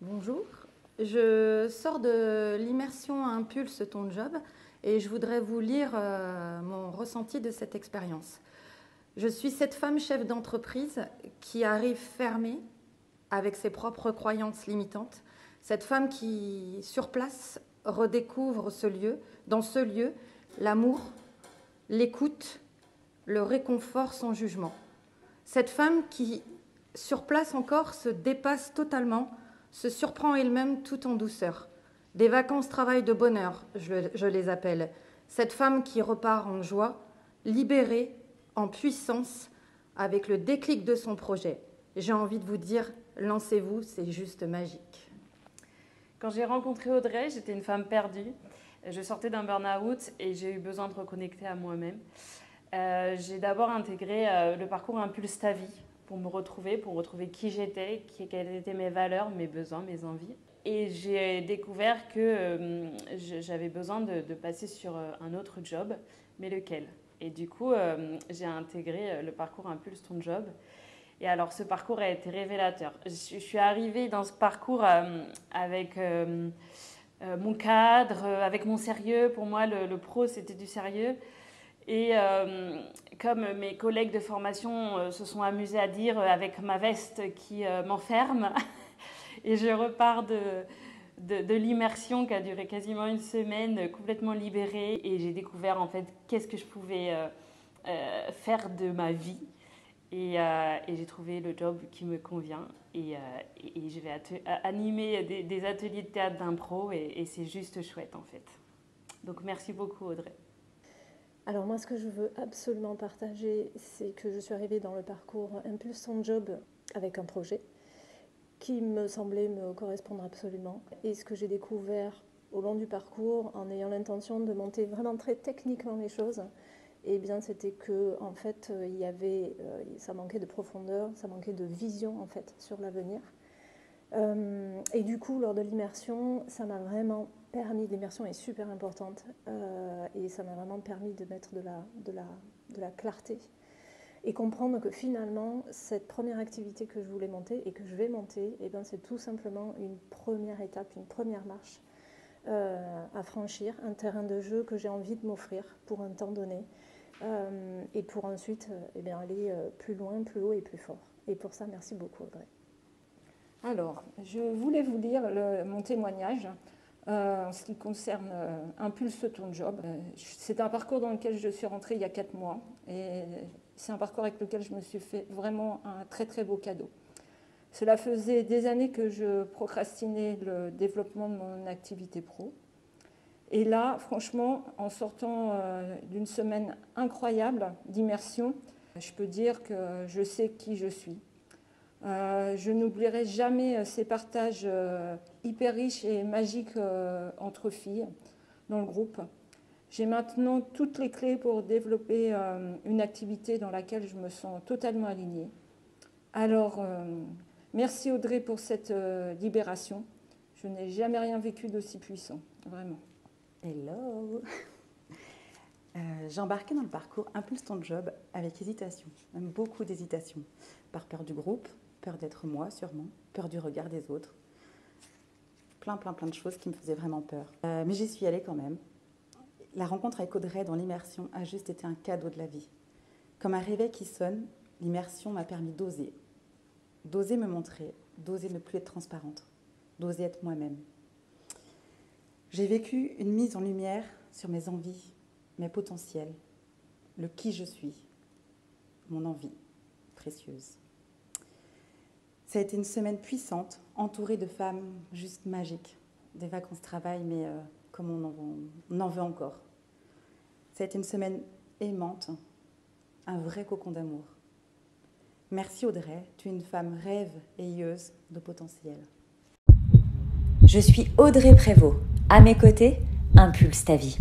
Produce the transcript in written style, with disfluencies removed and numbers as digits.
Bonjour, je sors de l'immersion Impulse ton job et je voudrais vous lire mon ressenti de cette expérience. Je suis cette femme chef d'entreprise qui arrive fermée avec ses propres croyances limitantes, cette femme qui, sur place, redécouvre ce lieu, dans ce lieu, l'amour, l'écoute, le réconfort sans jugement. Cette femme qui, sur place encore, se dépasse totalement, se surprend elle-même tout en douceur. Des vacances travail de bonheur, je les appelle. Cette femme qui repart en joie, libérée, en puissance, avec le déclic de son projet. J'ai envie de vous dire, lancez-vous, c'est juste magique. Quand j'ai rencontré Audrey, j'étais une femme perdue. Je sortais d'un burn-out et j'ai eu besoin de reconnecter à moi-même. J'ai d'abord intégré le parcours Impulse ta vie pour me retrouver, pour retrouver qui j'étais, quelles étaient mes valeurs, mes besoins, mes envies. Et j'ai découvert que j'avais besoin de passer sur un autre job, mais lequel ? Et du coup, j'ai intégré le parcours Impulse ton job. Et alors, ce parcours a été révélateur. Je suis arrivée dans ce parcours avec mon cadre, avec mon sérieux. Pour moi, le pro, c'était du sérieux. Et comme mes collègues de formation se sont amusés à dire, avec ma veste qui m'enferme, et je repars de l'immersion qui a duré quasiment une semaine, complètement libérée. Et j'ai découvert en fait qu'est-ce que je pouvais faire de ma vie. Et j'ai trouvé le job qui me convient. Et je vais animer des ateliers de théâtre d'impro et c'est juste chouette en fait. Donc merci beaucoup Audrey. Alors moi, ce que je veux absolument partager, c'est que je suis arrivée dans le parcours Impulse ton job avec un projet qui me semblait me correspondre absolument. Et ce que j'ai découvert au long du parcours, en ayant l'intention de monter vraiment très techniquement les choses, eh bien, c'était que en fait, ça manquait de profondeur, ça manquait de vision en fait sur l'avenir. Et du coup, lors de l'immersion, ça m'a vraiment permis, l'immersion est super importante, et ça m'a vraiment permis de mettre de la clarté et comprendre que finalement, cette première activité que je voulais monter et que je vais monter, eh bien, c'est tout simplement une première étape, une première marche à franchir, un terrain de jeu que j'ai envie de m'offrir pour un temps donné, et pour ensuite eh bien, aller plus loin, plus haut et plus fort. Et pour ça, merci beaucoup Audrey. Alors, je voulais vous lire mon témoignage en ce qui concerne Impulse ton job. C'est un parcours dans lequel je suis rentrée il y a 4 mois et c'est un parcours avec lequel je me suis fait vraiment un très très beau cadeau. Cela faisait des années que je procrastinais le développement de mon activité pro. Et là, franchement, en sortant d'une semaine incroyable d'immersion, je peux dire que je sais qui je suis. Je n'oublierai jamais ces partages hyper riches et magiques entre filles dans le groupe. J'ai maintenant toutes les clés pour développer une activité dans laquelle je me sens totalement alignée. Alors, merci Audrey pour cette libération. Je n'ai jamais rien vécu d'aussi puissant, vraiment. Hello. J'ai embarqué dans le parcours Impulse ton job avec hésitation, même beaucoup d'hésitation, par peur du groupe, peur d'être moi sûrement, peur du regard des autres, plein de choses qui me faisaient vraiment peur. Mais j'y suis allée quand même. La rencontre avec Audrey dans l'immersion a juste été un cadeau de la vie. Comme un réveil qui sonne, l'immersion m'a permis d'oser me montrer, d'oser ne plus être transparente, d'oser être moi-même. J'ai vécu une mise en lumière sur mes envies, mes potentiels, le qui je suis, mon envie précieuse. Ça a été une semaine puissante, entourée de femmes juste magiques. Des vacances travail, mais comme on en veut encore. Ça a été une semaine aimante, un vrai cocon d'amour. Merci Audrey, tu es une femme rêve et ieuse de potentiel. Je suis Audrey Prévost. À mes côtés, Impulse ta vie.